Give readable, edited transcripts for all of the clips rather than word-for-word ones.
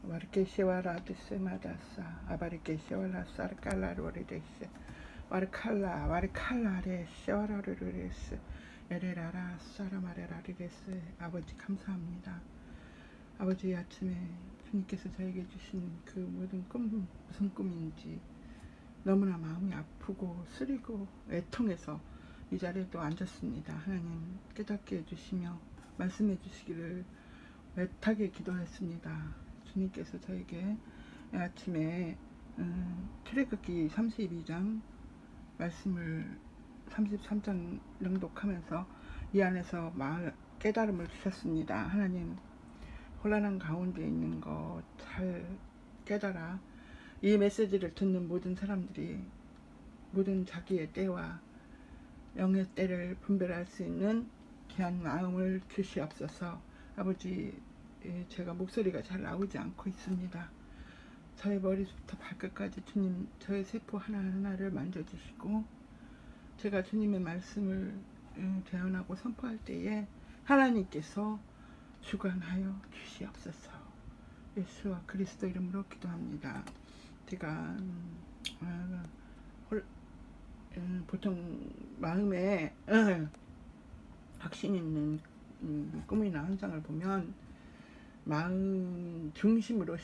와르케시와라디스 마다사 아바리케시와라사르 칼라로리데스 와르칼라 와르칼라레시 와라르르레스 에레라라 사라마레라리레스. 아버지 감사합니다. 아버지, 아침에 주님께서 저에게 주신 그 모든 꿈, 무슨 꿈인지 너무나 마음이 아프고 쓰리고 애통해서 이 자리에 또 앉았습니다. 하나님 깨닫게 해주시며 말씀해 주시기를 애타게 기도했습니다. 주님께서 저에게 아침에 출애굽기 32장 말씀을 33장 낭독하면서 이 안에서 깨달음을 주셨습니다. 하나님, 혼란한 가운데 있는 거 잘 깨달아 이 메시지를 듣는 모든 사람들이 모든 자기의 때와 영의 때를 분별할 수 있는 귀한 마음을 주시옵소서. 아버지, 제가 목소리가 잘 나오지 않고 있습니다. 저의 머리부터 발끝까지 주님 저의 세포 하나하나를 만져주시고 제가 주님의 말씀을 대언하고 선포할 때에 하나님께서 주관하여 주시옵소서. 예수와 그리스도 이름으로 기도합니다. 제가 보통 마음에 확신 있는 꿈이나 환상을 보면 마음 중심으로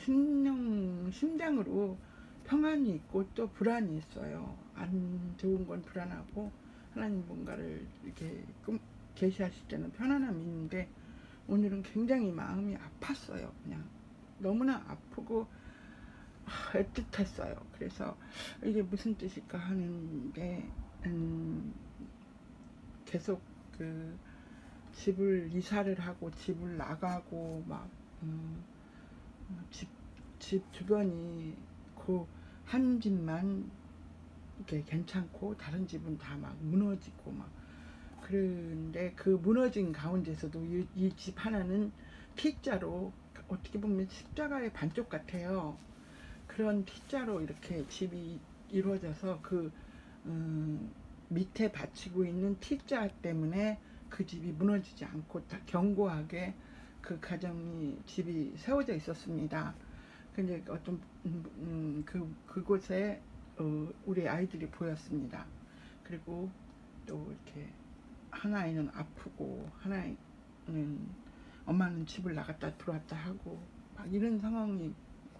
심장으로 평안이 있고 또 불안이 있어요. 안 좋은 건 불안하고 하나님 뭔가를 이렇게 계시하실 때는 편안함이 있는데 오늘은 굉장히 마음이 아팠어요. 그냥 너무나 아프고 애틋했어요. 그래서 이게 무슨 뜻일까 하는데 계속 그 집을 이사를 하고 집을 나가고 막 집 주변이 그 한 집만 이렇게 괜찮고 다른 집은 다 막 무너지고 막 그런데 그 무너진 가운데서도 이 집 하나는 T자로 어떻게 보면 십자가의 반쪽 같아요. 그런 T자로 이렇게 집이 이루어져서 그 밑에 받치고 있는 T자 때문에 그 집이 무너지지 않고 다 견고하게 그 가정이 집이 세워져 있었습니다. 근데 어떤 그곳에 우리 아이들이 보였습니다. 그리고 또 이렇게 하나이는 아프고 하나이는 엄마는 집을 나갔다 들어왔다 하고 막 이런 상황이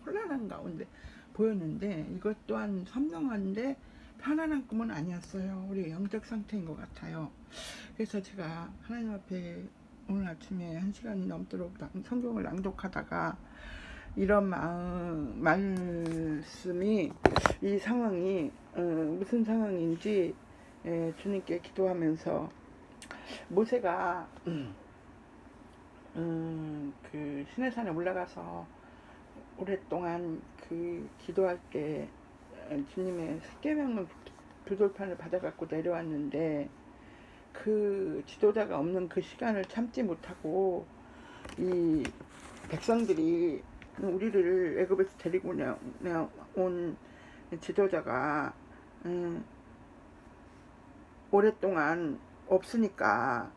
혼란한 가운데 보였는데 이것 또한 선명한데 편안한 꿈은 아니었어요. 우리 영적 상태인 것 같아요. 그래서 제가 하나님 앞에 오늘 아침에 1시간이 넘도록 성경을 낭독하다가 이런 말씀이 이 상황이 무슨 상황인지 주님께 기도하면서 모세가 그 시내산에 올라가서 오랫동안 그 기도할 때 주님의 십계명을 두돌판을 받아갖고 내려왔는데 그 지도자가 없는 그 시간을 참지 못하고 이 백성들이 우리를 애굽에서 데리고 온 지도자가 오랫동안 없으니까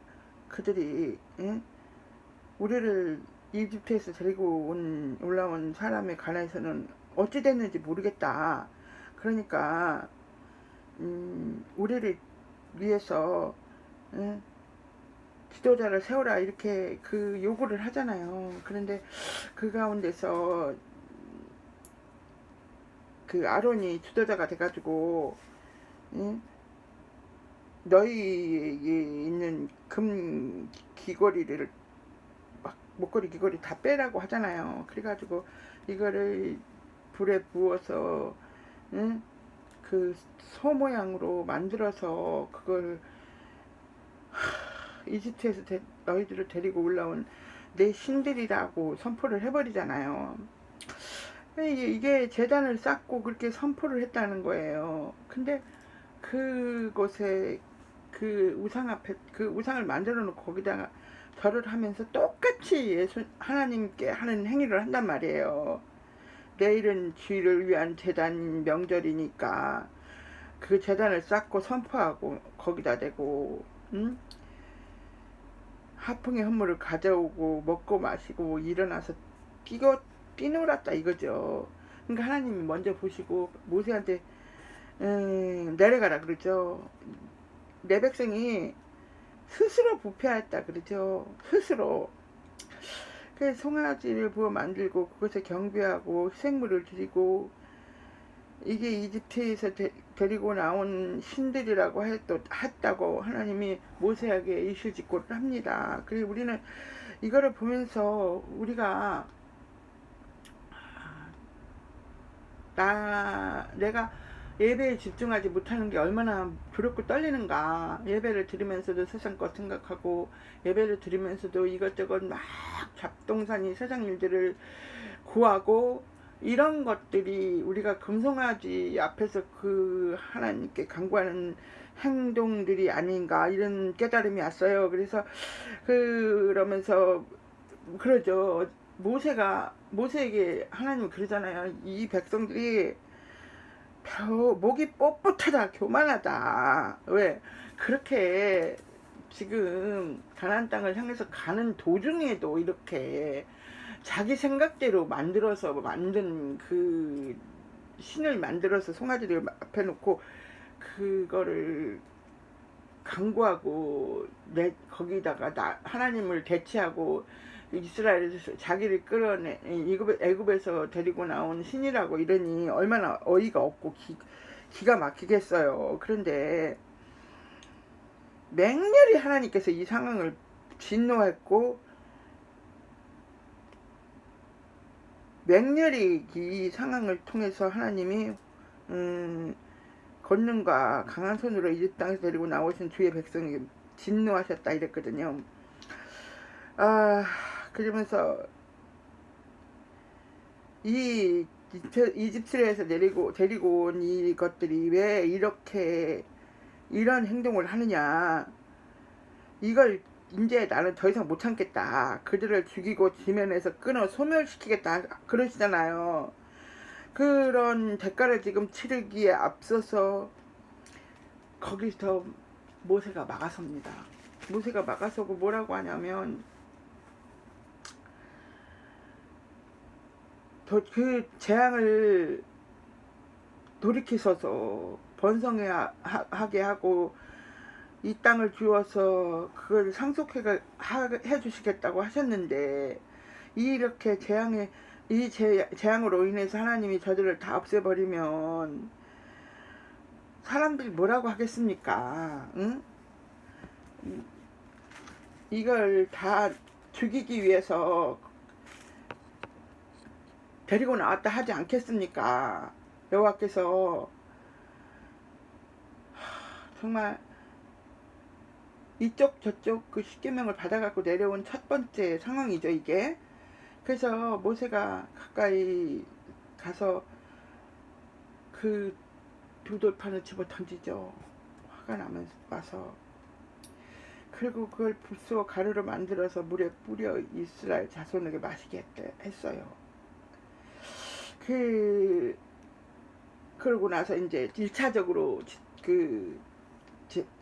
그들이 우리를 이집트에서 데리고 올라온 사람에 관해서는 어찌 됐는지 모르겠다. 그러니까 우리를 위해서 지도자를 세워라 이렇게 그 요구를 하잖아요. 그런데 그 가운데서 그 아론이 지도자가 돼가지고 너희에 있는 금 귀걸이를 막 목걸이 귀걸이 다 빼라고 하잖아요. 그래가지고 이거를 불에 부어서 그 소 모양으로 만들어서 그걸 이집트에서 너희들을 데리고 올라온 내 신들이라고 선포를 해버리잖아요. 이게 제단을 쌓고 그렇게 선포를 했다는 거예요. 근데 그곳에 그 우상 앞에 그 우상을 만들어 놓고 거기다가 절을 하면서 똑같이 하나님께 하는 행위를 한단 말이에요. 내일은 주의를 위한 제단 명절이니까 그 제단을 쌓고 선포하고 거기다 대고 하풍의 헌물을 가져오고 먹고 마시고 일어나서 뛰놀았다 이거죠. 그러니까 하나님이 먼저 보시고 모세한테 내려가라 그러죠. 내 백성이 스스로 부패하였다 그러죠. 스스로. 그래서 송아지를 부어 만들고 그것에 경배하고 희생물을 드리고, 이게 이집트에서 데리고 나온 신들이라고 했다고 하나님이 모세에게 이실직고를 합니다. 그리고 우리는 이거를 보면서 우리가 내가 예배에 집중하지 못하는 게 얼마나 두렵고 떨리는가. 예배를 드리면서도 세상 것 생각하고, 예배를 드리면서도 이것저것 막 잡동사니 세상 일들을 구하고, 이런 것들이 우리가 금송아지 앞에서 그 하나님께 간구하는 행동들이 아닌가, 이런 깨달음이 왔어요. 그래서 그러면서 그러죠. 모세에게 하나님 그러잖아요. 이 백성들이 목이 뻣뻣하다, 교만하다. 왜 그렇게 지금 가나안 땅을 향해서 가는 도중에도 이렇게 자기 생각대로 만들어서 만든 그 신을 만들어서 송아지를 앞에 놓고 그거를 강구하고 거기다가 하나님을 대체하고 이스라엘에서 자기를 끌어내 애굽에서 데리고 나온 신이라고 이러니 얼마나 어이가 없고 기가 막히겠어요. 그런데 맹렬히 하나님께서 이 상황을 진노했고, 맹렬히 이 상황을 통해서 하나님이 권능과 강한 손으로 이집 땅에서 데리고 나오신 주의 백성에게 진노하셨다 이랬거든요. 그러면서 이 이집트에서 데리고 온 이것들이 왜 이렇게 이런 행동을 하느냐, 이걸 이제 나는 더 이상 못 참겠다, 그들을 죽이고 지면에서 끊어 소멸시키겠다 그러시잖아요. 그런 대가를 지금 치르기에 앞서서 거기서 모세가 막아섭니다. 모세가 막아서고 뭐라고 하냐면, 그 재앙을 돌이키셔서 번성하게 하고 이 땅을 주어서 그걸 상속해 주시겠다고 하셨는데, 이렇게 재앙으로 인해서 하나님이 저들을 다 없애버리면 사람들이 뭐라고 하겠습니까? 응? 이걸 다 죽이기 위해서 데리고 나왔다 하지 않겠습니까? 여호와께서 정말 이쪽 저쪽 그 10계명을 받아갖고 내려온 첫 번째 상황이죠, 이게. 그래서 모세가 가까이 가서 그 두 돌판을 집어 던지죠. 화가 나면서 와서. 그리고 그걸 불쏘 가루로 만들어서 물에 뿌려 이스라엘 자손에게 마시게 했어요. 그러고 나서 이제 1차적으로 그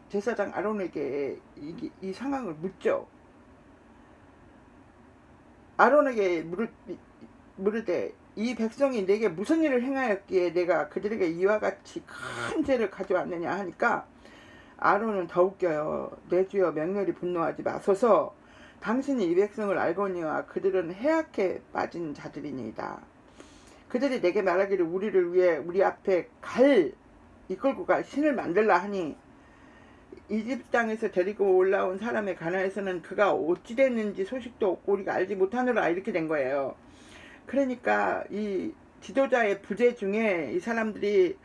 제사장 아론에게 이 상황을 묻죠. 아론에게 물으되 이 백성이 내게 무슨 일을 행하였기에 내가 그들에게 이와 같이 큰 죄를 가져왔느냐 하니까, 아론은 더 웃겨요. 내 주여 맹렬히 분노하지 마소서. 당신이 이 백성을 알거니와 그들은 해악에 빠진 자들이니이다. 그들이 내게 말하기를 우리를 위해 우리 앞에 이끌고 갈 신을 만들라 하니, 이집 땅에서 데리고 올라온 사람의 가나에서는 그가 어찌 됐는지 소식도 없고 우리가 알지 못하노라, 이렇게 된 거예요. 그러니까 이 지도자의 부재 중에 이 사람들이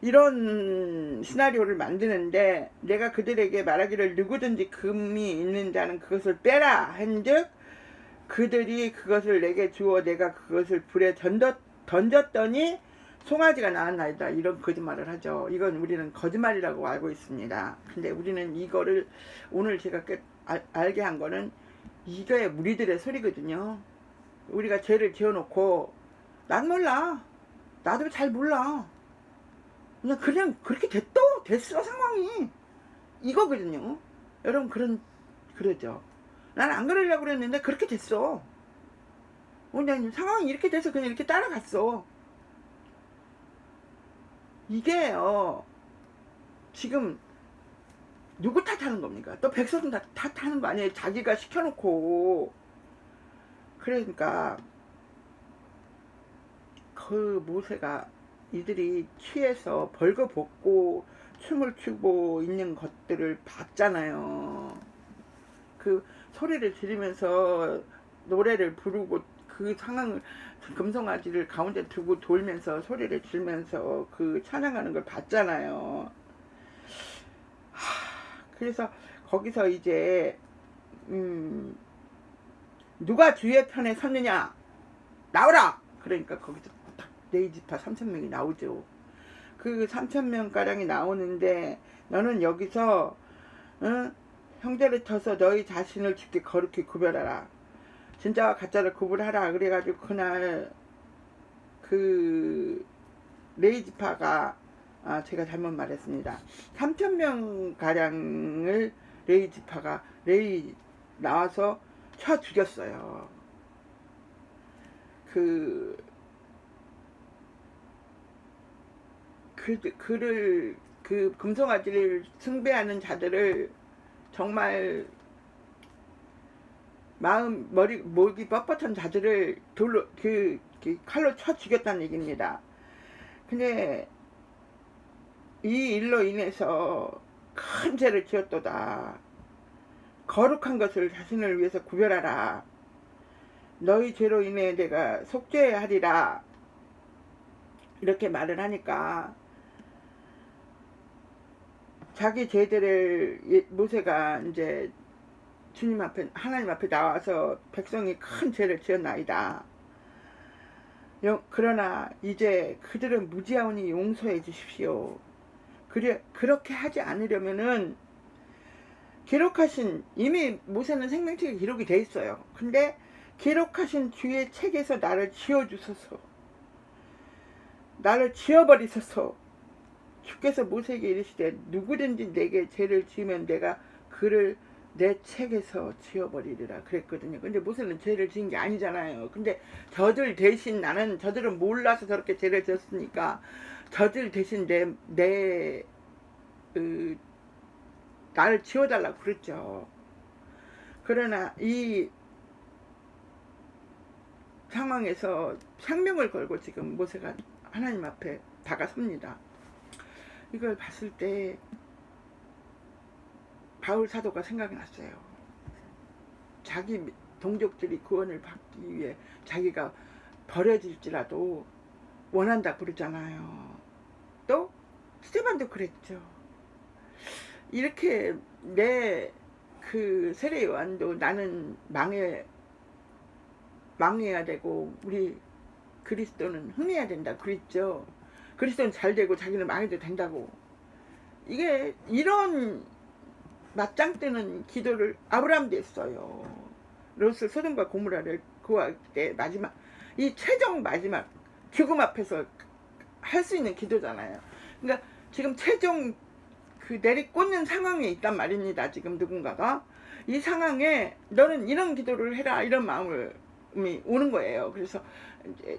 이런 시나리오를 만드는데, 내가 그들에게 말하기를 누구든지 금이 있는 자는 그것을 빼라 한즉 그들이 그것을 내게 주어 내가 그것을 불에 던졌더니 송아지가 나왔나이다, 이런 거짓말을 하죠. 이건 우리는 거짓말이라고 알고 있습니다. 근데 우리는 이거를 오늘 제가 알게 한 거는 이거의 무리들의 소리거든요. 우리가 죄를 지어놓고 난 몰라, 나도 잘 몰라, 그냥 그렇게 됐어 상황이, 이거거든요. 여러분 그러죠. 난 안 그러려고 그랬는데 그렇게 됐어. 원장님 상황이 이렇게 돼서 그냥 이렇게 따라갔어. 이게요 지금 누구 탓하는 겁니까? 또 백성들 탓하는 거 아니에요? 자기가 시켜놓고. 그러니까 그 모세가 이들이 취해서 벌거벗고 춤을 추고 있는 것들을 봤잖아요. 그 소리를 지르면서 노래를 부르고 그 상황을 금송아지를 가운데 두고 돌면서 소리를 지르면서 그 찬양하는 걸 봤잖아요. 그래서 거기서 이제 누가 주의 편에 섰느냐 나오라. 그러니까 거기서 딱 네이지파 3,000명이 나오죠. 그 3,000명 가량이 나오는데 너는 여기서 형제를 쳐서 너희 자신을 죽게 거룩히 구별하라. 진짜와 가짜를 구분하라. 그래가지고 그날 그 레이지파가 제가 잘못 말했습니다. 3,000명 가량을 레이지파가 나와서 쳐 죽였어요. 그 금송아지를 숭배하는 자들을 정말 목이 뻣뻣한 자들을 돌로 칼로 쳐 죽였다는 얘기입니다. 근데 이 일로 인해서 큰 죄를 지었도다. 거룩한 것을 자신을 위해서 구별하라. 너희 죄로 인해 내가 속죄하리라. 이렇게 말을 하니까 자기 죄들을 모세가 이제 주님 앞에 하나님 앞에 나와서 백성이 큰 죄를 지었나이다. 그러나 이제 그들은 무지하오니 용서해 주십시오. 그렇게 하지 않으려면은 기록하신 이미 모세는 생명책에 기록이 돼 있어요. 근데 기록하신 주의 책에서 나를 지워주소서. 나를 지워버리소서. 주께서 모세에게 이르시되 누구든지 내게 죄를 지으면 내가 그를 내 책에서 지워버리리라 그랬거든요. 근데 모세는 죄를 지은 게 아니잖아요. 근데 저들 대신 나는 저들은 몰라서 저렇게 죄를 지었으니까 저들 대신 나를 지워달라고 그랬죠. 그러나 이 상황에서 생명을 걸고 지금 모세가 하나님 앞에 다가섭니다. 이걸 봤을 때 바울 사도가 생각이 났어요. 자기 동족들이 구원을 받기 위해 자기가 버려질지라도 원한다 그러잖아요. 또 스테반도 그랬죠. 이렇게 내 그 세례 요한도 나는 망해야 되고 우리 그리스도는 흥해야 된다 그랬죠. 그리스도는 잘 되고 자기는 망해도 된다고. 이게 이런 맞짱 뜨는 기도를 아브라함도 했어요. 롯을 소돔과 고모라를 구할 때 마지막 이 최종 마지막 죽음 앞에서 할 수 있는 기도잖아요. 그러니까 지금 최종 그 내리꽂는 상황에 있단 말입니다. 지금 누군가가 이 상황에 너는 이런 기도를 해라 이런 마음이 오는 거예요. 그래서 이제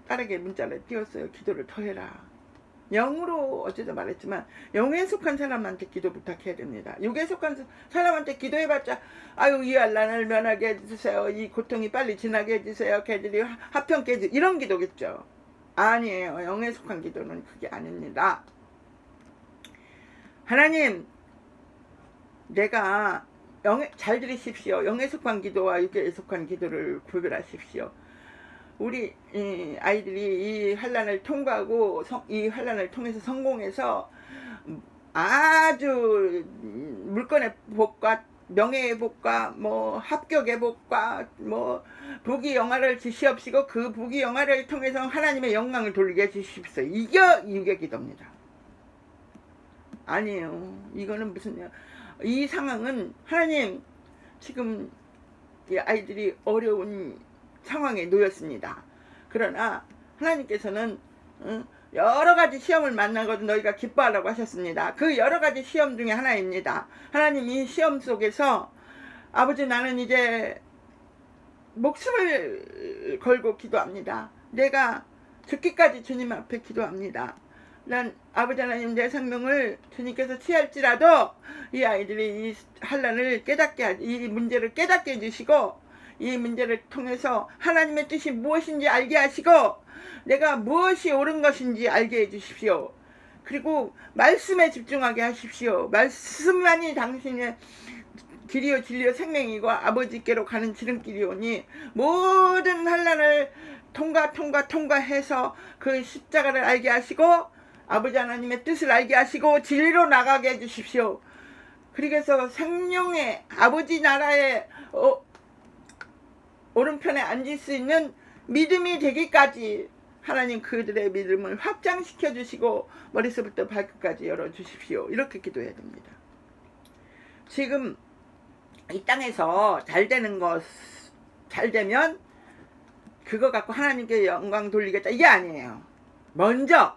딸에게 문자를 띄웠어요. 기도를 더 해라. 영으로 어제도 말했지만 영에 속한 사람한테 기도 부탁해야 됩니다. 육에 속한 사람한테 기도해봤자 아유 이 환난을 면하게 해주세요. 이 고통이 빨리 지나게 해주세요. 걔들이 화평 깨지 이런 기도겠죠. 아니에요. 영에 속한 기도는 그게 아닙니다. 하나님 내가 잘 들으십시오. 영에 속한 기도와 육에 속한 기도를 구별하십시오. 우리 아이들이 이 환난을 통과하고 이 환난을 통해서 성공해서 아주 물건의 복과 명예의 복과 뭐 합격의 복과 뭐 부귀 영화를 주시옵시고 그 부귀 영화를 통해서 하나님의 영광을 돌리게 해주십시오. 이게 육의 기도입니다. 아니에요. 이거는 무슨 이 상황은 하나님 지금 이 아이들이 어려운 상황에 놓였습니다. 그러나 하나님께서는 여러가지 시험을 만나거든 너희가 기뻐하라고 하셨습니다. 그 여러가지 시험 중에 하나입니다. 하나님이 시험 속에서 아버지 나는 이제 목숨을 걸고 기도합니다. 내가 죽기까지 주님 앞에 기도합니다. 난 아버지 하나님 내 생명을 주님께서 취할지라도 이 아이들이 이 환난을 깨닫게 이 문제를 깨닫게 해주시고 이 문제를 통해서 하나님의 뜻이 무엇인지 알게 하시고 내가 무엇이 옳은 것인지 알게 해주십시오. 그리고 말씀에 집중하게 하십시오. 말씀만이 당신의 길이요 진리요 생명이고 아버지께로 가는 지름길이오니 모든 환난을 통과해서 그 십자가를 알게 하시고 아버지 하나님의 뜻을 알게 하시고 진리로 나가게 해주십시오. 그래서 생명의 아버지 나라의 오른편에 앉을 수 있는 믿음이 되기까지 하나님 그들의 믿음을 확장시켜 주시고 머리서부터 발끝까지 열어주십시오. 이렇게 기도해야 됩니다. 지금 이 땅에서 잘 되는 것, 잘 되면 그거 갖고 하나님께 영광 돌리겠다 이게 아니에요. 먼저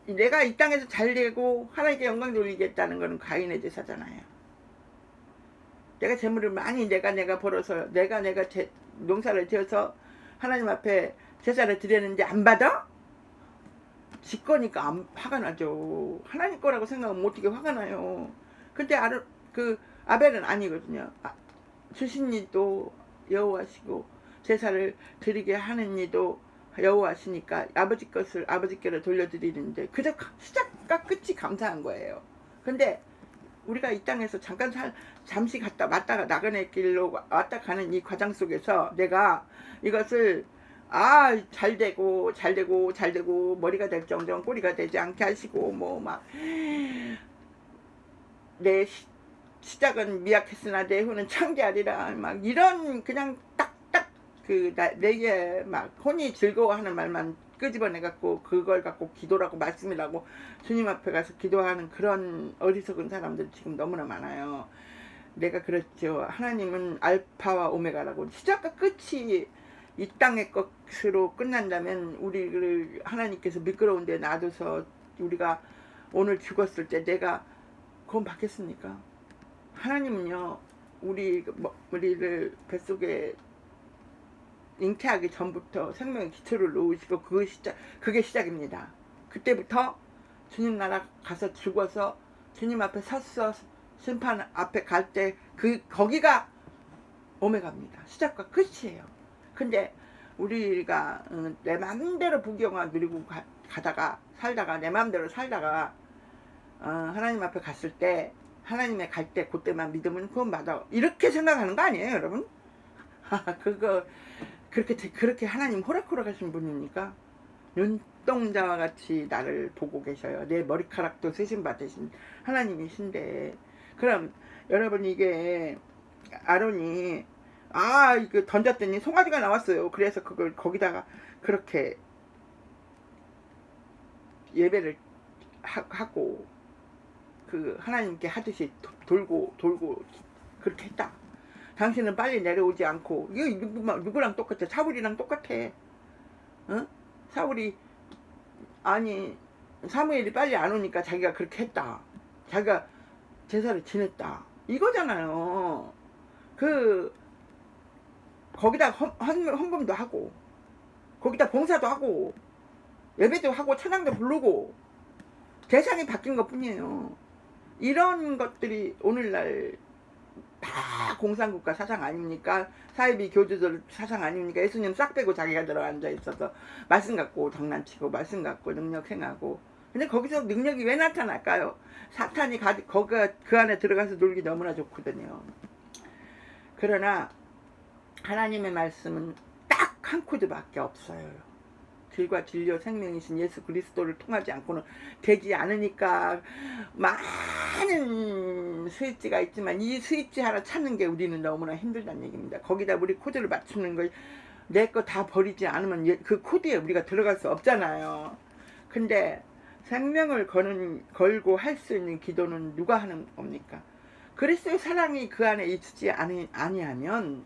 내가 이 땅에서 잘 되고 하나님께 영광 돌리겠다는 것은 가인의 제사잖아요. 내가 재물을 많이 내가 벌어서 내가 농사를 지어서 하나님 앞에 제사를 드렸는데 안 받아? 지 거니까 화가 나죠. 하나님 거라고 생각하면 어떻게 화가 나요. 근데 아벨은 아니거든요. 주신 이도 여호와시고 제사를 드리게 하는 이도 여호와시니까 아버지 것을 아버지께로 돌려드리는데 그저 시작과 끝이 감사한 거예요. 근데 우리가 이 땅에서 잠시 왔다가 나그네 길로 왔다 가는 이 과정 속에서 내가 이것을 잘되고 머리가 될 정도는 꼬리가 되지 않게 하시고 뭐 막 내 시작은 미약했으나 내 후는 창대하리라 막 이런 그냥 딱딱 내게 막 혼이 즐거워하는 말만 끄집어내 갖고 그걸 갖고 기도라고 말씀이라고 주님 앞에 가서 기도하는 그런 어리석은 사람들 지금 너무나 많아요. 내가 그랬죠. 하나님은 알파와 오메가라고 시작과 끝이 이 땅의 것으로 끝난다면 우리를 하나님께서 미끄러운 데 놔둬서 우리가 오늘 죽었을 때 내가 구원 받겠습니까? 하나님은요 우리를 뱃속에 잉태하기 전부터 생명의 기초를 놓으시고 그게 시작입니다. 그때부터 주님 나라 가서 죽어서 주님 앞에 서서 심판 앞에 갈 때 거기가 오메가입니다. 시작과 끝이에요. 근데 우리가 내 마음대로 부귀영화 누리고 살다가 내 마음대로 살다가 하나님 앞에 갔을 때 하나님의 갈 때 그때만 믿으면 구원 받아 이렇게 생각하는 거 아니에요 여러분? 그거 그렇게 하나님 호락호락하신 분이니까 눈동자와 같이 나를 보고 계셔요. 내 머리카락도 세심 받으신 하나님이신데 그럼 여러분 이게 아론이 이거 던졌더니 송아지가 나왔어요. 그래서 그걸 거기다가 그렇게 예배를 하고 하나님께 하듯이 돌고 그렇게 했다. 당신은 빨리 내려오지 않고 이거 누구랑 똑같아? 사울이랑 똑같아. 사무엘이 빨리 안 오니까 자기가 그렇게 했다. 자기가 제사를 지냈다. 이거잖아요. 거기다 헌금도 하고 거기다 봉사도 하고 예배도 하고 찬양도 부르고 대상이 바뀐 것 뿐이에요. 이런 것들이 오늘날 다 공산국가 사상 아닙니까? 사이비 교주들 사상 아닙니까? 예수님 싹 빼고 자기가 들어 앉아 있어서 말씀 갖고 장난치고 말씀 갖고 능력 행하고. 근데 거기서 능력이 왜 나타날까요? 사탄이 그 안에 들어가서 놀기 너무나 좋거든요. 그러나 하나님의 말씀은 딱 한 코드밖에 없어요. 길과 진리와 생명이신 예수 그리스도를 통하지 않고는 되지 않으니까 많은 스위치가 있지만 이 스위치 하나 찾는 게 우리는 너무나 힘들다는 얘기입니다. 거기다 우리 코드를 맞추는 거 내 거 다 버리지 않으면 그 코드에 우리가 들어갈 수 없잖아요. 근데 생명을 걸고 할 수 있는 기도는 누가 하는 겁니까? 그리스도의 사랑이 그 안에 있지 아니하면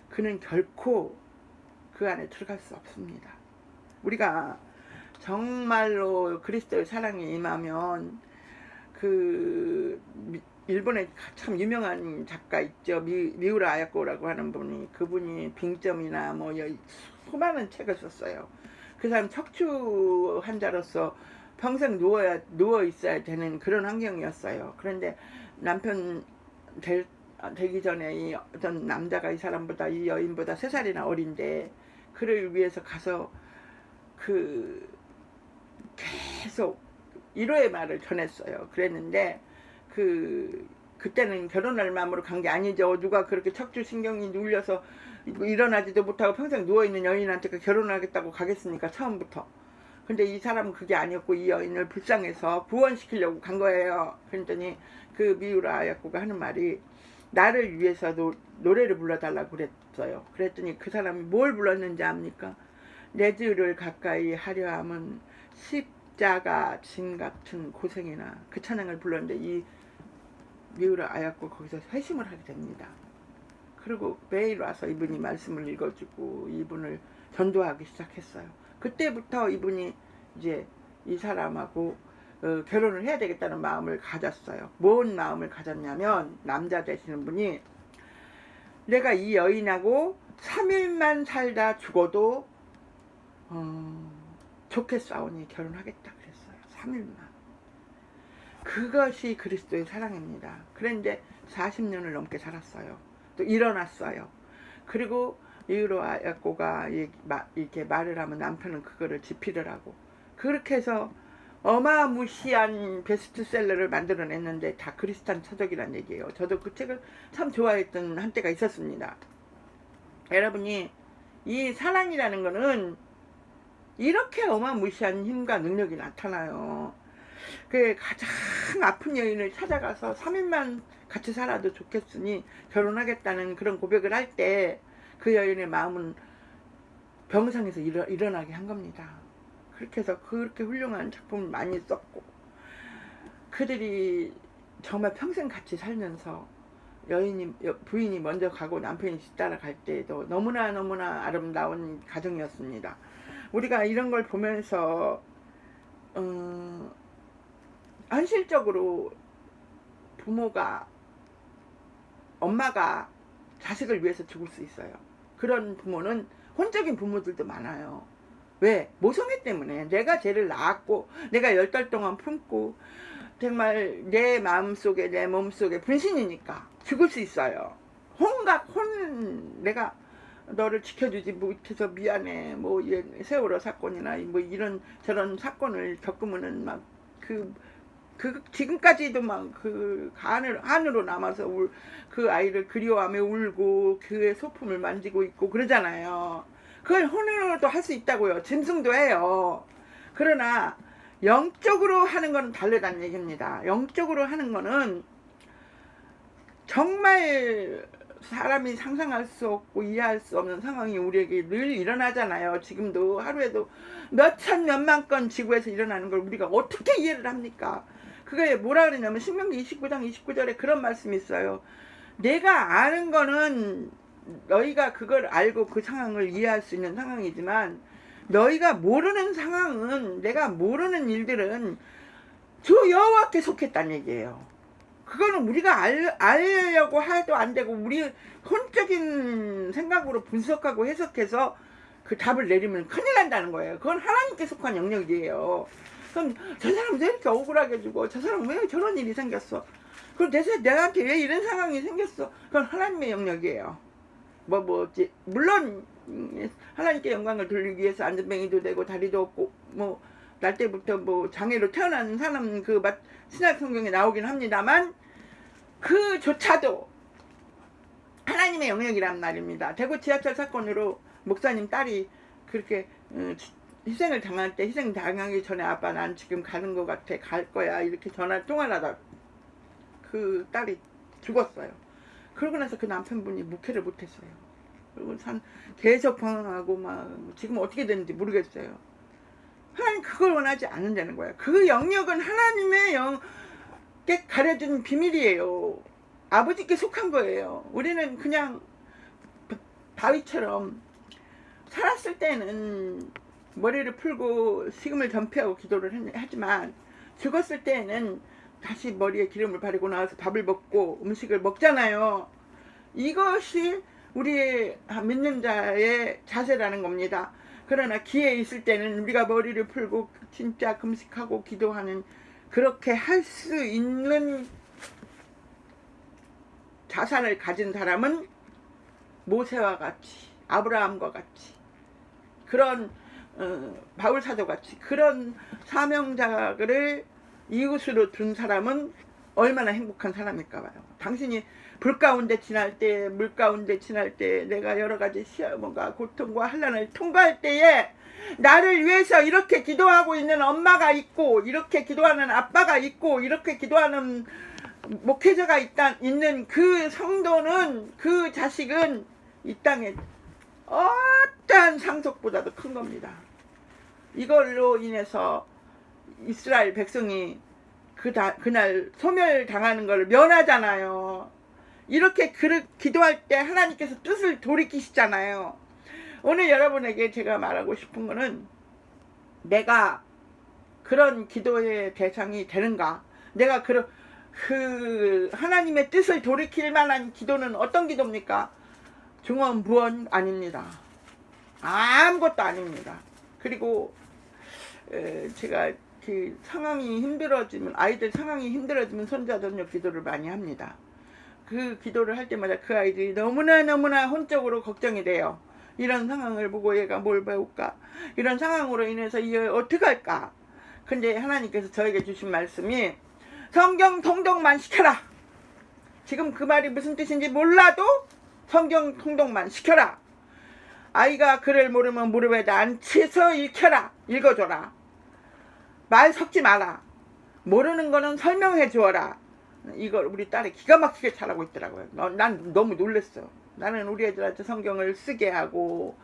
그는 결코 그 안에 들어갈 수 없습니다. 우리가 정말로 그리스도의 사랑이 임하면 일본에 참 유명한 작가 있죠. 미우라 아야코라고 하는 분이, 그분이 빙점이나 뭐 수많은 책을 썼어요. 그 사람 척추 환자로서 평생 누워 있어야 되는 그런 환경이었어요. 그런데 남편 되기 전에 이 어떤 남자가 이 사람보다, 이 여인보다 3살이나 어린데, 그를 위해서 가서 그 계속 위로의 말을 전했어요. 그랬는데 그때는 결혼할 마음으로 간 게 아니죠. 누가 그렇게 척추신경이 눌려서 일어나지도 못하고 평생 누워있는 여인한테 결혼하겠다고 가겠습니까, 처음부터. 근데 이 사람은 그게 아니었고, 이 여인을 불쌍해서 구원시키려고 간 거예요. 그랬더니 그 미우라 아야코가 하는 말이, 나를 위해서 노래를 불러달라고 그랬어요. 그랬더니 그 사람이 뭘 불렀는지 압니까? 내 주를 가까이 하려 함은 십자가 짐 같은 고생이나, 그 찬양을 불렀는데 이 미우라 아야코 거기서 회심을 하게 됩니다. 그리고 매일 와서 이분이 말씀을 읽어주고 이분을 전도하기 시작했어요. 그때부터 이분이 이제 이 사람하고 결혼을 해야 되겠다는 마음을 가졌어요. 뭔 마음을 가졌냐면, 남자 되시는 분이 내가 이 여인하고 3일만 살다 죽어도 좋겠사오니 결혼하겠다 그랬어요. 3일만. 그것이 그리스도의 사랑입니다. 그런데 40년을 넘게 살았어요. 또 일어났어요. 그리고 미우라 아야코가 이렇게 말을 하면 남편은 그거를 집필을 하고, 그렇게 해서 어마무시한 베스트셀러를 만들어냈는데, 다 크리스찬 서적이란 얘기예요. 저도 그 책을 참 좋아했던 한때가 있었습니다. 여러분이 이 사랑이라는 거는 이렇게 어마무시한 힘과 능력이 나타나요. 그 가장 아픈 여인을 찾아가서 3일만 같이 살아도 좋겠으니 결혼하겠다는 그런 고백을 할 때 그 여인의 마음은 병상에서 일어나게 한 겁니다. 그렇게 해서 그렇게 훌륭한 작품을 많이 썼고, 그들이 정말 평생 같이 살면서 부인이 먼저 가고 남편이 뒤따라 갈 때에도 너무나 아름다운 가정이었습니다. 우리가 이런 걸 보면서 현실적으로 엄마가 자식을 위해서 죽을 수 있어요. 그런 부모는, 혼적인 부모들도 많아요. 왜? 모성애 때문에. 내가 쟤를 낳았고 내가 10달 동안 품고 정말 내 마음속에 내 몸속에 분신이니까 죽을 수 있어요. 내가 너를 지켜주지 못해서 미안해, 뭐 세월호 사건이나 뭐 이런 저런 사건을 겪으면은 막 지금까지도 막 안으로 남아서 그 아이를 그리워하며 울고 그의 소품을 만지고 있고 그러잖아요. 그걸 혼으로도 할 수 있다고요. 짐승도 해요. 그러나 영적으로 하는 건 다르다는 얘기입니다. 영적으로 하는 거는 정말 사람이 상상할 수 없고 이해할 수 없는 상황이 우리에게 늘 일어나잖아요. 지금도 하루에도 몇천 몇만 건 지구에서 일어나는 걸 우리가 어떻게 이해를 합니까? 그게 뭐라 그러냐면, 신명기 29장 29절에 그런 말씀이 있어요. 내가 아는 거는 너희가 그걸 알고 그 상황을 이해할 수 있는 상황이지만, 너희가 모르는 상황은, 내가 모르는 일들은 주 여호와께 속했다는 얘기예요. 그거는 우리가 알려고 해도 안 되고, 우리 혼적인 생각으로 분석하고 해석해서 그 답을 내리면 큰일 난다는 거예요. 그건 하나님께 속한 영역이에요. 그럼 저 사람 왜 이렇게 억울하게 주고, 저 사람 왜 저런 일이 생겼어, 그럼 내한테 왜 이런 상황이 생겼어, 그건 하나님의 영역이에요. 물론 하나님께 영광을 돌리기 위해서 안전뱅이도 되고 다리도 없고 뭐 날 때부터 뭐 장애로 태어난 사람 신약 성경에 나오긴 합니다만, 그조차도 하나님의 영역이란 말입니다. 대구 지하철 사건으로 목사님 딸이 그렇게 희생을 당할 때, 희생 당하기 전에 아빠 난 지금 가는 것 같아, 갈 거야, 이렇게 통화를 하다 그 딸이 죽었어요. 그러고 나서 그 남편분이 묵회를 못했어요. 그리고 계속 방황하고 막 지금 어떻게 됐는지 모르겠어요. 하나님 그걸 원하지 않는다는 거예요. 그 영역은 하나님의 영께 가려준 비밀이에요. 아버지께 속한 거예요. 우리는 그냥 다윗처럼 살았을 때는 머리를 풀고 식음을 전폐하고 기도를 하지만, 죽었을 때는 다시 머리에 기름을 바르고 나와서 밥을 먹고 음식을 먹잖아요. 이것이 우리의 믿는 자의 자세라는 겁니다. 그러나 기회 있을 때는 우리가 머리를 풀고 진짜 금식하고 기도하는, 그렇게 할 수 있는 자산을 가진 사람은 모세와 같이, 아브라함과 같이, 그런 바울 사도 같이 그런 사명자를 이웃으로 둔 사람은 얼마나 행복한 사람일까 봐요. 당신이 불 가운데 지날 때, 물 가운데 지날 때, 내가 여러 가지 시험과 고통과 환난을 통과할 때에 나를 위해서 이렇게 기도하고 있는 엄마가 있고, 이렇게 기도하는 아빠가 있고, 이렇게 기도하는 목회자가 있는 그 성도는, 그 자식은 이 땅에 어떠한 상속보다도 큰 겁니다. 이걸로 인해서 이스라엘 백성이 그날 소멸당하는 걸 면하잖아요. 이렇게 기도할 때 하나님께서 뜻을 돌이키시잖아요. 오늘 여러분에게 제가 말하고 싶은 거는, 내가 그런 기도의 대상이 되는가, 내가 그 하나님의 뜻을 돌이킬 만한 기도는 어떤 기도입니까? 중언부언 아닙니다. 아무것도 아닙니다. 그리고 제가 그 상황이 힘들어지면, 아이들 상황이 힘들어지면 손자전역 기도를 많이 합니다. 그 기도를 할 때마다 그 아이들이 너무나 혼적으로 걱정이 돼요. 이런 상황을 보고 얘가 뭘 배울까, 이런 상황으로 인해서 이거 어떻게 할까. 근데 하나님께서 저에게 주신 말씀이 성경 통독만 시켜라. 지금 그 말이 무슨 뜻인지 몰라도 성경 통독만 시켜라. 아이가 글을 모르면 무릎에다 앉혀서 읽어줘라. 말 섞지 마라. 모르는 거는 설명해 주어라. 이걸 우리 딸이 기가 막히게 잘하고 있더라고요. 난 너무 놀랐어. 나는 우리 애들한테 성경을 쓰게 하고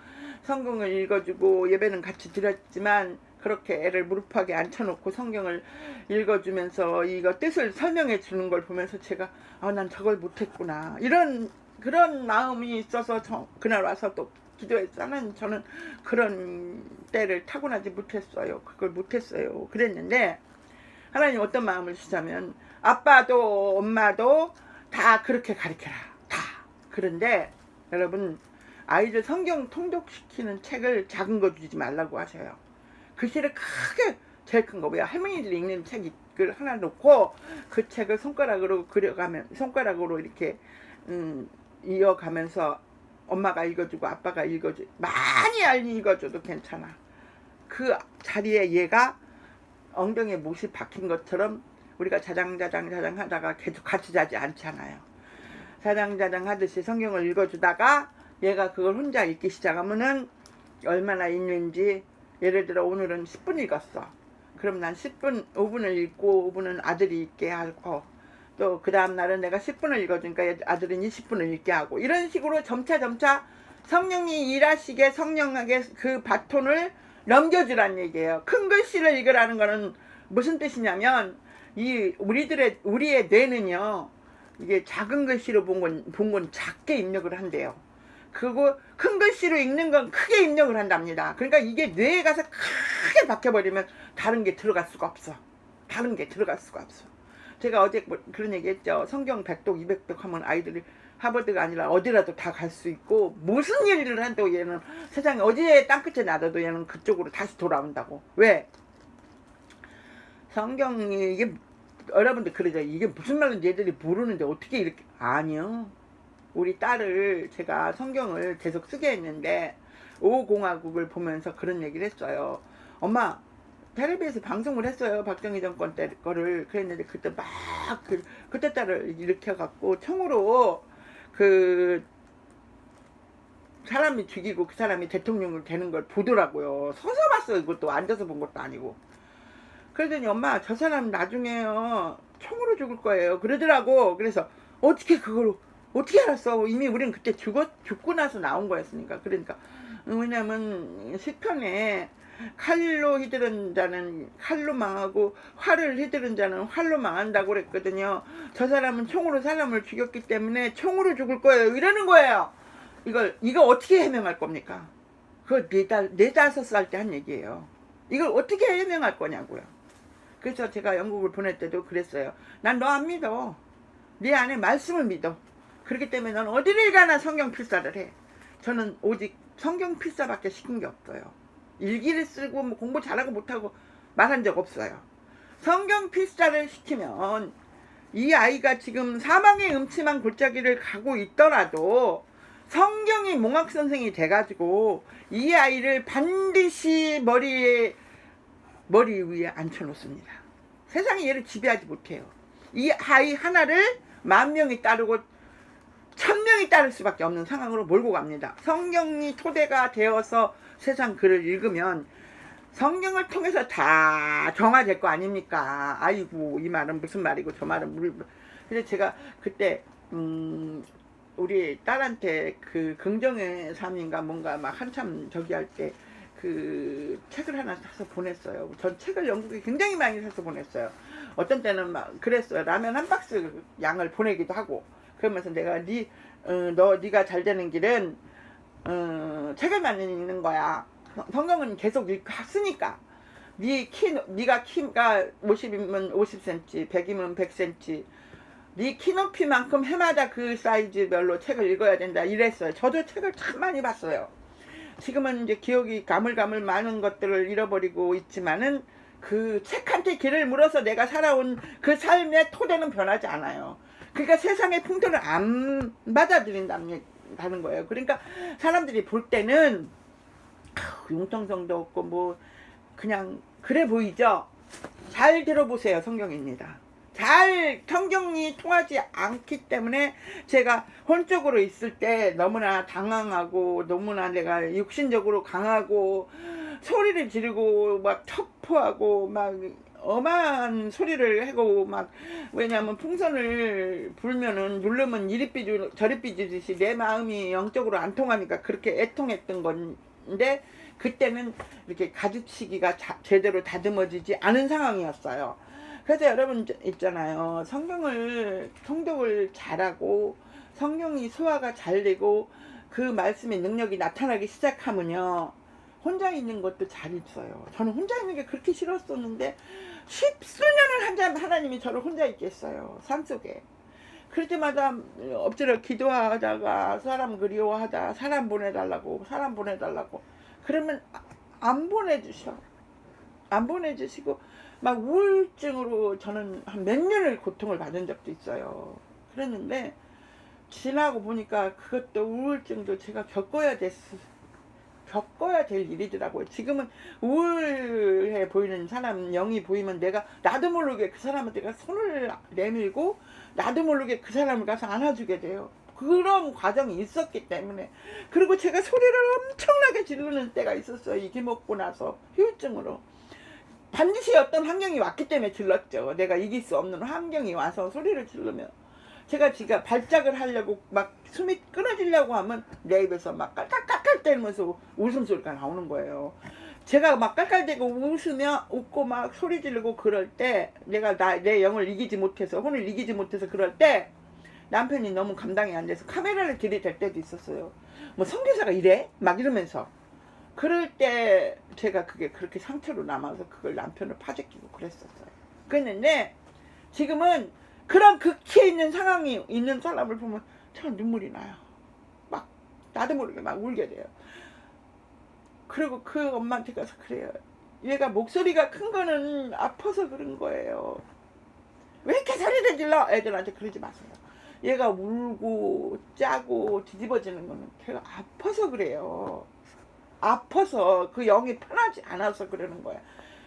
성경을 읽어주고 예배는 같이 드렸지만, 그렇게 애를 무릎하게 앉혀놓고 성경을 읽어주면서 이거 뜻을 설명해 주는 걸 보면서 제가 난 저걸 못했구나, 그런 마음이 있어서 그날 와서 또 기도했잖아요. 저는 그런 때를 타고나지 못했어요. 그걸 못했어요. 그랬는데 하나님 어떤 마음을 주시냐면, 아빠도 엄마도 다 그렇게 가르쳐라. 다. 그런데 여러분, 아이들 성경 통독시키는 책을 작은 거 주지 말라고 하셔요. 글씨를 크게, 제일 큰 거, 뭐야, 할머니들이 읽는 책을 하나 놓고 그 책을 손가락으로 손가락으로 이렇게 이어가면서 엄마가 읽어주고 아빠가 읽어주고 많이 읽어줘도 괜찮아. 그 자리에 얘가 엉덩이에 못이 박힌 것처럼 우리가 자장자장 하다가 계속 같이 자지 않잖아요. 자장자장 하듯이 성경을 읽어주다가 얘가 그걸 혼자 읽기 시작하면은 얼마나 읽는지, 예를 들어 오늘은 10분 읽었어. 그럼 난 5분을 읽고 5분은 아들이 읽게 하고, 또 그 다음 날은 내가 10분을 읽어주니까 아들은 20분을 읽게 하고, 이런 식으로 점차 성령이 일하시게 성령에게 그 바톤을 넘겨주란 얘기예요. 큰 글씨를 읽으라는 거는 무슨 뜻이냐면, 우리의 뇌는요, 이게 작은 글씨로 본 건 작게 입력을 한대요. 그리고 큰 글씨로 읽는 건 크게 입력을 한답니다. 그러니까 이게 뇌에 가서 크게 박혀버리면 다른 게 들어갈 수가 없어. 제가 어제 그런 얘기 했죠. 성경 100독 200독 하면 아이들이 하버드가 아니라 어디라도 다 갈 수 있고, 무슨 일을 한다고 얘는 세상에 어디에 땅끝에 놔둬도 얘는 그쪽으로 다시 돌아온다고. 왜? 성경이, 이게 여러분들 그러죠. 이게 무슨 말인지 얘들이 모르는데 어떻게 이렇게. 아니요. 우리 딸을 제가 성경을 계속 쓰게 했는데 5공화국을 보면서 그런 얘기를 했어요. 엄마, 텔레비에서 방송을 했어요. 박정희 정권 때 거를. 그랬는데 그때 막 그때 딸을 일으켜갖고 총으로 그 사람이 죽이고 그 사람이 대통령을 되는 걸 보더라고요. 서서 봤어요. 이것도 앉아서 본 것도 아니고. 그러더니 엄마, 저 사람 나중에요 총으로 죽을 거예요 그러더라고. 그래서 어떻게 알았어? 이미 우리는 그때 죽고 나서 나온 거였으니까. 그러니까 왜냐면 시편에 칼로 휘두른 자는 칼로 망하고 활을 휘두른 자는 활로 망한다고 그랬거든요. 저 사람은 총으로 사람을 죽였기 때문에 총으로 죽을 거예요 이러는 거예요. 이거 어떻게 해명할 겁니까? 그거 4-5살 때 한 얘기예요. 이걸 어떻게 해명할 거냐고요. 그래서 제가 영국을 보낼 때도 그랬어요. 난 너 안 믿어. 네 안에 말씀을 믿어. 그렇기 때문에 넌 어디를 가나 성경 필사를 해. 저는 오직 성경 필사밖에 시킨 게 없어요. 일기를 쓰고 뭐 공부 잘하고 못하고 말한 적 없어요. 성경 필사를 시키면 이 아이가 지금 사망의 음침한 골짜기를 가고 있더라도 성경이 몽학선생이 돼가지고 이 아이를 반드시 머리 위에 앉혀놓습니다. 세상이 얘를 지배하지 못해요. 이 아이 하나를 10,000명이 따르고 1,000명이 따를 수밖에 없는 상황으로 몰고 갑니다. 성경이 토대가 되어서 세상 글을 읽으면 성경을 통해서 다 정화될 거 아닙니까? 아이고 이 말은 무슨 말이고 저 말은 그래서 제가 그때 우리 딸한테 그 긍정의 삶인가 뭔가 막 한참 저기 할 때 그 책을 하나 사서 보냈어요. 전 책을 영국에 굉장히 많이 사서 보냈어요. 어떤 때는 막 그랬어요. 라면 한 박스 양을 보내기도 하고. 그러면서 내가 네가 잘 되는 길은 책을 많이 읽는 거야. 성경은 계속 쓰니까. 네가 키가 50이면 50cm, 100이면 100cm. 네 키 높이만큼 해마다 그 사이즈별로 책을 읽어야 된다 이랬어요. 저도 책을 참 많이 봤어요. 지금은 이제 기억이 가물가물 많은 것들을 잃어버리고 있지만은 그 책한테 길을 물어서 내가 살아온 그 삶의 토대는 변하지 않아요. 그러니까 세상의 풍토를 안 받아들인다는 거예요. 그러니까 사람들이 볼 때는 융통성도 없고 뭐 그냥 그래 보이죠. 잘 들어보세요. 성경입니다. 성경이 통하지 않기 때문에 제가 혼적으로 있을 때 너무나 당황하고 너무나 내가 육신적으로 강하고 소리를 지르고 막 척포하고 막 어마한 소리를 하고 막 왜냐하면 풍선을 불면은 누르면 이리 삐주 저리 삐지듯이 내 마음이 영적으로 안 통하니까 그렇게 애통했던 건데 그때는 이렇게 가지치기가 제대로 다듬어지지 않은 상황이었어요. 그래서 여러분 있잖아요. 성경을 통독을 잘하고 성경이 소화가 잘 되고 그 말씀의 능력이 나타나기 시작하면요. 혼자 있는 것도 잘 있어요. 저는 혼자 있는 게 그렇게 싫었었는데 십수년을 하나님이 저를 혼자 있게 했어요. 산속에. 그럴 때마다 엎드려 기도하다가 사람 그리워하다 사람 보내달라고 그러면 안 보내주셔. 안 보내주시고 막 우울증으로 저는 한 몇 년을 고통을 받은 적도 있어요. 그랬는데 지나고 보니까 그것도 우울증도 제가 겪어야 될 일이더라고요. 지금은 우울해 보이는 사람 영이 보이면 나도 모르게 그 사람한테 손을 내밀고 나도 모르게 그 사람을 가서 안아주게 돼요. 그런 과정이 있었기 때문에. 그리고 제가 소리를 엄청나게 지르는 때가 있었어요. 이게 먹고 나서 후유증으로. 반드시 어떤 환경이 왔기 때문에 질렀죠. 내가 이길 수 없는 환경이 와서 소리를 지르면 제가 발작을 하려고 막 숨이 끊어지려고 하면 내 입에서 막 깔깔깔깔 때리면서 웃음소리가 나오는 거예요. 제가 막 깔깔대고 웃고 막 소리 지르고 그럴 때 내가 내 영을 이기지 못해서 혼을 이기지 못해서 그럴 때 남편이 너무 감당이 안 돼서 카메라를 들이댈 때도 있었어요. 뭐 선교사가 이래? 막 이러면서 그럴 때 제가 그게 그렇게 상처로 남아서 그걸 남편을 파재끼고 그랬었어요. 그랬는데 지금은 그런 극치에 있는 상황이 있는 사람을 보면 참 눈물이 나요. 막 나도 모르게 막 울게 돼요. 그리고 그 엄마한테 가서 그래요. 얘가 목소리가 큰 거는 아파서 그런 거예요. 왜 이렇게 소리를 질러? 애들한테 그러지 마세요. 얘가 울고 짜고 뒤집어지는 거는 걔가 아파서 그래요. 아파서 그 영이 편하지 않아서 그러는 거야.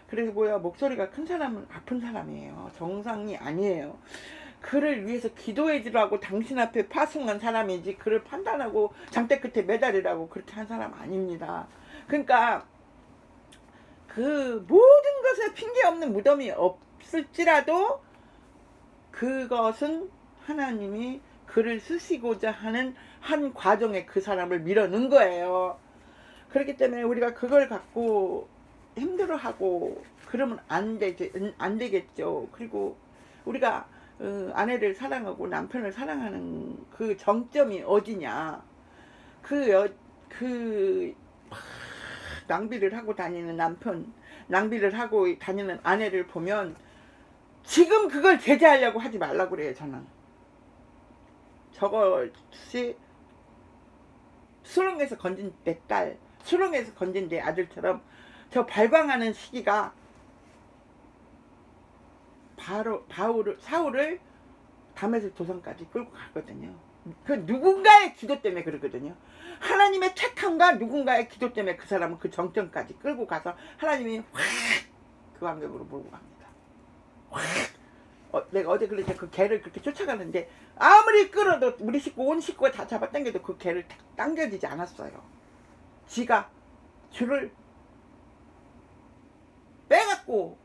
그래서 뭐야 목소리가 큰 사람은 아픈 사람이에요. 정상이 아니에요. 그를 위해서 기도해주라고 당신 앞에 파송한 사람이지 그를 판단하고 장대 끝에 매달리라고 그렇게 한 사람 아닙니다. 그러니까 그 모든 것에 핑계 없는 무덤이 없을지라도 그것은 하나님이 그를 쓰시고자 하는 한 과정에 그 사람을 밀어넣은 거예요. 그렇기 때문에 우리가 그걸 갖고 힘들어하고 그러면 안 되겠죠. 그리고 우리가 아내를 사랑하고 남편을 사랑하는 그 정점이 어디냐. 낭비를 하고 다니는 남편, 낭비를 하고 다니는 아내를 보면 지금 그걸 제재하려고 하지 말라고 그래요. 저는 저것이 수렁에서 건진 내 딸, 수렁에서 건진 내 아들처럼 저 발광하는 시기가 사울을 담에서 조선까지 끌고 가거든요. 그 누군가의 기도 때문에 그러거든요. 하나님의 택함과 누군가의 기도 때문에 그 사람은 그 정점까지 끌고 가서 하나님이 확 그 환경으로 몰고 갑니다. 확. 내가 어제 그랬는데 그 개를 그렇게 쫓아가는데 아무리 끌어도 우리 식구 온 식구가 다 잡아당겨도 그 개를 당겨지지 않았어요. 지가 줄을 빼갖고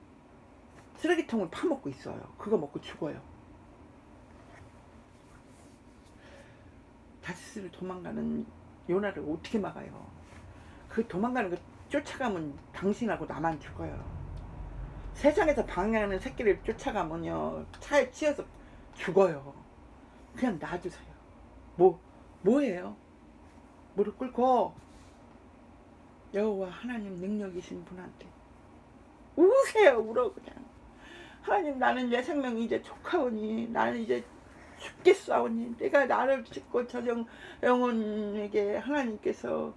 쓰레기통을 파먹고 있어요. 그거 먹고 죽어요. 다시스를 도망가는 요나를 어떻게 막아요? 그 도망가는 거 쫓아가면 당신하고 나만 죽어요. 세상에서 방해하는 새끼를 쫓아가면요 차에 치여서 죽어요. 그냥 놔주세요. 뭐예요? 무릎 꿇고 여호와 하나님 능력이신 분한테 우세요. 울어 그냥. 하나님, 나는 내 생명이 이제 족하오니, 나는 이제 죽겠사오니, 내가 나를 짓고 저 영혼에게 하나님께서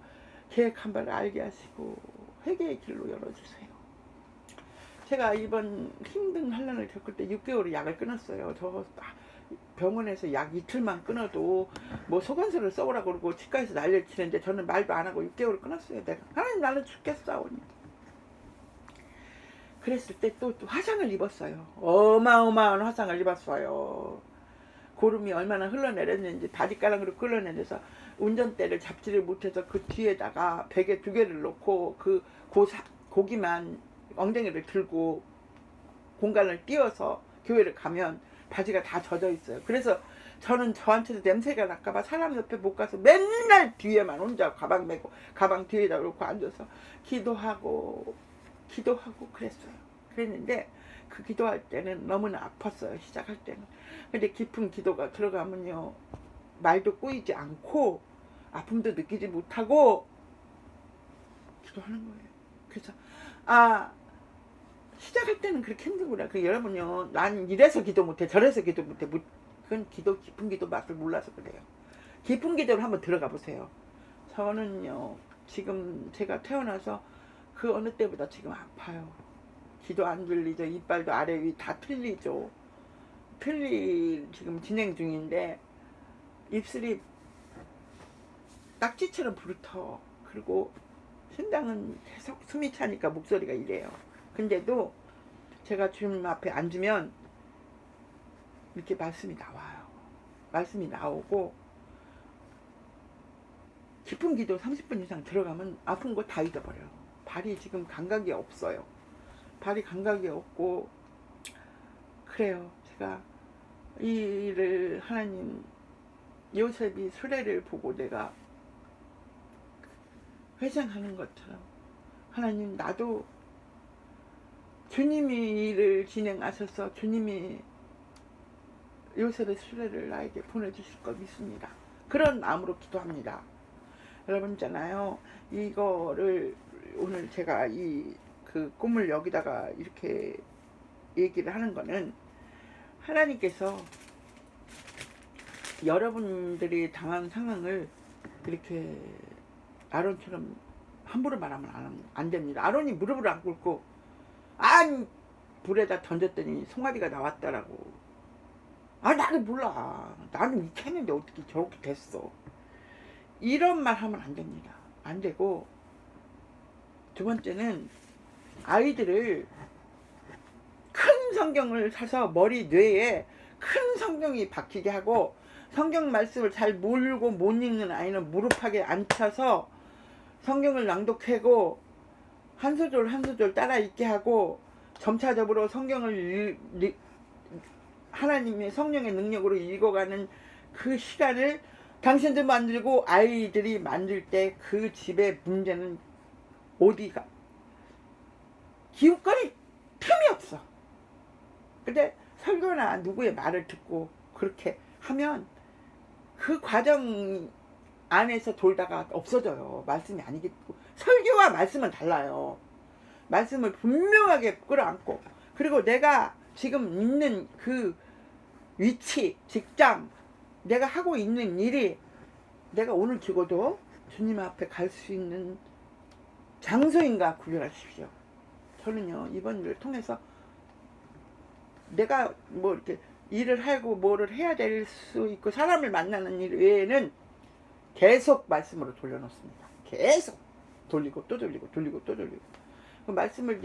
계획한 바를 알게 하시고 회개의 길로 열어주세요. 제가 이번 힘든 환란을 겪을 때 6개월을 약을 끊었어요. 저 병원에서 약 이틀만 끊어도 뭐 소견서를 써오라고 그러고 치과에서 난리를 치는데 저는 말도 안 하고 6개월을 끊었어요. 내가 하나님, 나는 죽겠사오니. 그랬을 때 또 화상을 입었어요. 어마어마한 화상을 입었어요. 고름이 얼마나 흘러내렸는지 바디가랑으로 흘러내려서 운전대를 잡지를 못해서 그 뒤에다가 베개 2개를 놓고 고기만 엉덩이를 들고 공간을 띄워서 교회를 가면 바지가 다 젖어 있어요. 그래서 저는 저한테도 냄새가 날까봐 사람 옆에 못 가서 맨날 뒤에만 혼자 가방 메고 가방 뒤에다 놓고 앉아서 기도하고 그랬어요. 그랬는데 그 기도할 때는 너무나 아팠어요. 시작할 때는. 근데 깊은 기도가 들어가면요 말도 꼬이지 않고 아픔도 느끼지 못하고 기도하는 거예요. 그래서 시작할 때는 그렇게 힘들구나. 여러분요, 난 이래서 기도 못해 저래서 기도 못해, 그건 깊은 기도 맛을 몰라서 그래요. 깊은 기도를 한번 들어가 보세요. 저는요 지금 제가 태어나서 그 어느 때보다 지금 아파요. 귀도 안 들리죠. 이빨도 아래 위 다 틀리죠. 지금 진행 중인데 입술이 딱지처럼 부르터. 그리고 심장은 계속 숨이 차니까 목소리가 이래요. 근데도 제가 주님 앞에 앉으면 이렇게 말씀이 나와요. 말씀이 나오고 깊은 기도 30분 이상 들어가면 아픈 거 다 잊어버려요. 발이 지금 감각이 없어요. 발이 감각이 없고 그래요. 제가 이 일을 하나님, 요셉이 수레를 보고 내가 회상하는 것처럼 하나님, 나도 주님이 일을 진행하셔서 주님이 요셉의 수레를 나에게 보내주실 거 믿습니다. 그런 마음으로 기도합니다. 여러분 있잖아요. 이거를 오늘 제가 그 꿈을 여기다가 이렇게 얘기를 하는 거는 하나님께서 여러분들이 당한 상황을 이렇게 아론처럼 함부로 말하면 안 됩니다. 아론이 무릎을 안 꿇고 불에다 던졌더니 송아지가 나왔다라고. 나는 몰라. 나는 이렇게 했는데 어떻게 저렇게 됐어. 이런 말 하면 안 됩니다. 안 되고, 두 번째는 아이들을 큰 성경을 사서 머리 뇌에 큰 성경이 박히게 하고, 성경 말씀을 잘 모르고 못 읽는 아이는 무릎하게 앉혀서 성경을 낭독하고 한 소절 한 소절 따라 읽게 하고, 점차적으로 성경을 하나님의 성령의 능력으로 읽어가는 그 시간을 당신들 만들고 아이들이 만들 때 그 집의 문제는 어디가 기웃거릴 틈이 없어. 근데 설교나 누구의 말을 듣고 그렇게 하면 그 과정 안에서 돌다가 없어져요. 말씀이 아니겠고. 설교와 말씀은 달라요. 말씀을 분명하게 끌어안고, 그리고 내가 지금 있는 그 위치, 직장, 내가 하고 있는 일이 내가 오늘 죽어도 주님 앞에 갈 수 있는 장소인가 구별하십시오. 저는요, 이번 일을 통해서 내가 뭐 이렇게 일을 하고 뭐를 해야 될 수 있고 사람을 만나는 일 외에는 계속 말씀으로 돌려놓습니다. 계속 돌리고 또 돌리고 돌리고 또 돌리고 그 말씀을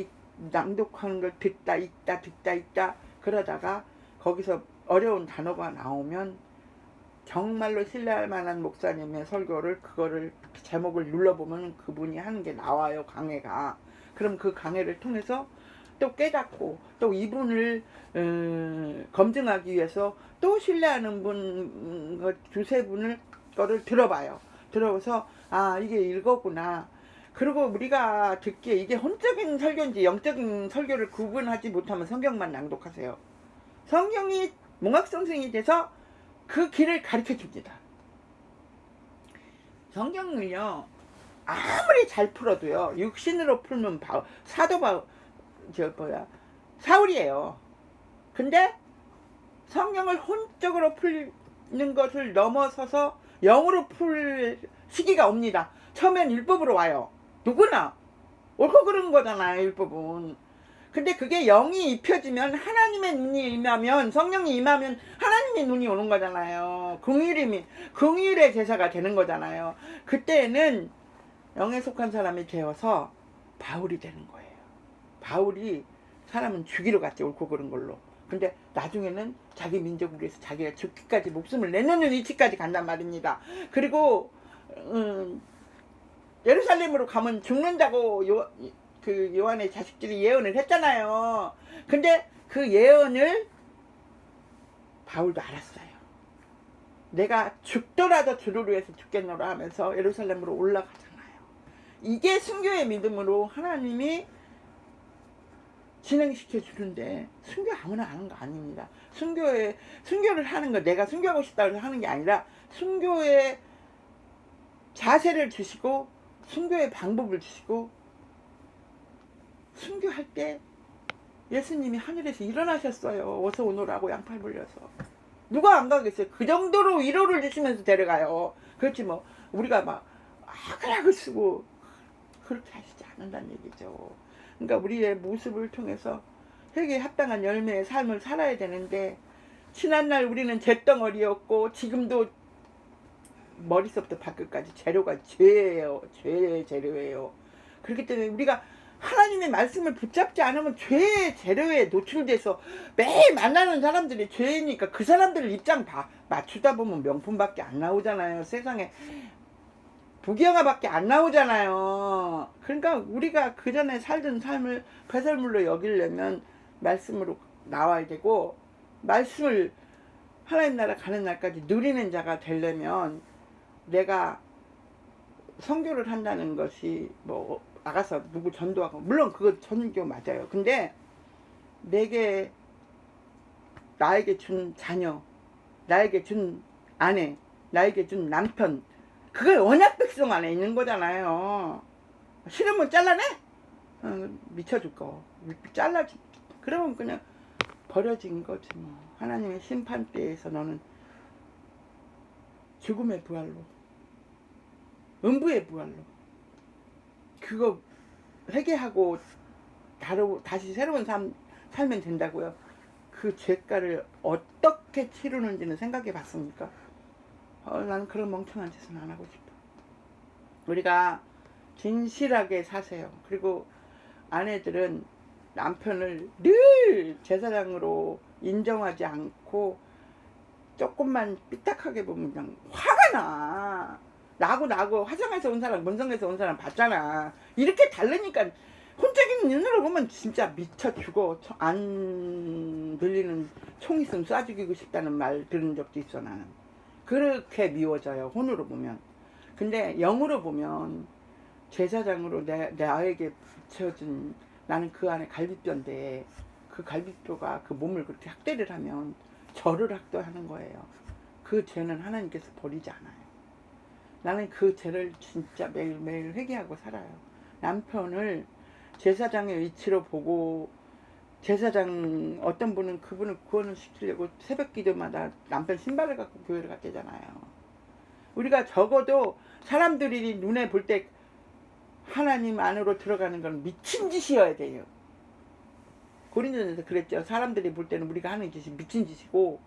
낭독하는 걸 듣다 읽다 그러다가 거기서 어려운 단어가 나오면 정말로 신뢰할 만한 목사님의 설교를 그거를 제목을 눌러보면 그분이 하는 게 나와요. 강해가. 그럼 그 강해를 통해서 또 깨닫고 또 이분을 검증하기 위해서 또 신뢰하는 분 두세 분을 거를 들어봐요. 들어서 아 이게 이거구나. 그리고 우리가 듣기에 이게 혼적인 설교인지 영적인 설교를 구분하지 못하면 성경만 낭독하세요. 성경이 몽학성생이 돼서 그 길을 가르쳐 줍니다. 성경을요 아무리 잘 풀어도요 육신으로 풀면 사울이에요. 근데 성경을 혼적으로 풀는 것을 넘어서서 영으로 풀 시기가 옵니다. 처음엔 율법으로 와요. 누구나 옳고 그른 거잖아요, 율법은. 근데 그게 영이 입혀지면 하나님의 눈이 임하면 성령이 임하면 하나님의 눈이 오는 거잖아요. 긍휼의 제사가 되는 거잖아요. 그때는 영에 속한 사람이 되어서 바울이 되는 거예요. 바울이 사람은 죽이러 갔지, 옳고 그른 걸로. 근데 나중에는 자기 민족을 위해서 자기가 죽기까지 목숨을 내놓는 위치까지 간단 말입니다. 그리고 예루살렘으로 가면 죽는다고 요한의 자식들이 예언을 했잖아요. 근데 그 예언을 바울도 알았어요. 내가 죽더라도 주를 위해서 죽겠노라 하면서 예루살렘으로 올라가잖아요. 이게 순교의 믿음으로 하나님이 진행시켜 주는데 순교 아무나 하는 거 아닙니다. 순교를 하는 거 내가 순교하고 싶다고 해서 하는 게 아니라 순교의 자세를 주시고 순교의 방법을 주시고 순교할 때 예수님이 하늘에서 일어나셨어요. 어서 오너라고 양팔 벌려서. 누가 안 가겠어요. 그 정도로 위로를 주시면서 데려가요. 그렇지 뭐 우리가 막 악을 쓰고 그렇게 하시지 않는다는 얘기죠. 그러니까 우리의 모습을 통해서 회개에 합당한 열매의 삶을 살아야 되는데 지난날 우리는 잿덩어리였고 지금도 머리서부터 발끝까지 재료가 죄예요. 죄의 재료예요. 그렇기 때문에 우리가 하나님의 말씀을 붙잡지 않으면 죄의 재료에 노출돼서 매일 만나는 사람들이 죄니까 그 사람들 입장 맞추다 보면 명품밖에 안 나오잖아요. 세상에 부귀영화밖에 안 나오잖아요. 그러니까 우리가 그 전에 살던 삶을 배설물로 여기려면 말씀으로 나와야 되고 말씀을 하나님 나라 가는 날까지 누리는 자가 되려면 내가 선교를 한다는 것이 뭐 나가서 누구 전도하고 물론 그거 전교 맞아요. 근데 나에게 준 자녀, 나에게 준 아내, 나에게 준 남편 그걸 언약 백성 안에 있는 거잖아요. 싫으면 잘라내? 미쳐줄 거 잘라줄 그러면 그냥 버려진 거지 뭐. 하나님의 심판대에서 너는 죽음의 부활로 음부의 부활로 그거 회개하고 다시 새로운 삶 살면 된다고요. 그 죄가를 어떻게 치르는지는 생각해 봤습니까? 나는 그런 멍청한 짓은 안 하고 싶어. 우리가 진실하게 사세요. 그리고 아내들은 남편을 늘 제사장으로 인정하지 않고 조금만 삐딱하게 보면 그냥 화가 나. 나고 화성에서 온 사람 문성에서 온 사람 봤잖아. 이렇게 다르니까 혼적인 눈으로 보면 진짜 미쳐 죽어. 안 들리는 총 있으면 쏴 죽이고 싶다는 말 들은 적도 있어. 나는 그렇게 미워져요 혼으로 보면. 근데 영으로 보면 제사장으로 나에게 붙여준 나는 그 안에 갈비뼈인데 그 갈비뼈가 그 몸을 그렇게 학대를 하면 저를 학대하는 거예요. 그 죄는 하나님께서 버리지 않아요. 나는 그 죄를 진짜 매일매일 회개하고 살아요. 남편을 제사장의 위치로 보고 제사장 어떤 분은 그분을 구원을 시키려고 새벽 기도마다 남편 신발을 갖고 교회를 갔대잖아요. 우리가 적어도 사람들이 눈에 볼 때 하나님 안으로 들어가는 건 미친 짓이어야 돼요. 고린도전에서 그랬죠. 사람들이 볼 때는 우리가 하는 짓이 미친 짓이고,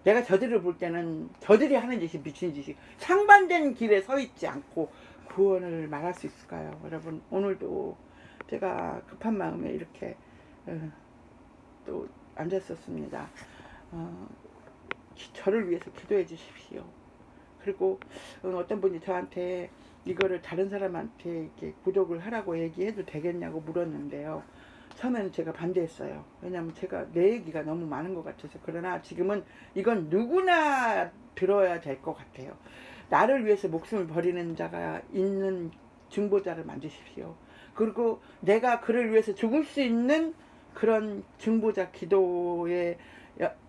내가 저들을 볼 때는 저들이 하는 짓이 미친 짓이고, 상반된 길에 서 있지 않고 구원을 말할 수 있을까요? 여러분, 오늘도 제가 급한 마음에 이렇게 또 앉았었습니다. 저를 위해서 기도해 주십시오. 그리고 어떤 분이 저한테 이거를 다른 사람한테 이렇게 구독을 하라고 얘기해도 되겠냐고 물었는데요. 처음에는 제가 반대했어요. 왜냐면 제가 내 얘기가 너무 많은 것 같아서. 그러나 지금은 이건 누구나 들어야 될 것 같아요. 나를 위해서 목숨을 버리는 자가 있는 중보자를 만드십시오. 그리고 내가 그를 위해서 죽을 수 있는 그런 중보자 기도의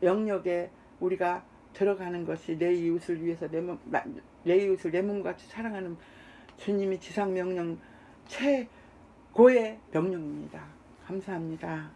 영역에 우리가 들어가는 것이 내 이웃을 위해서 내 이웃을 내 몸같이 사랑하는 주님이 지상 명령 최고의 명령입니다. 감사합니다.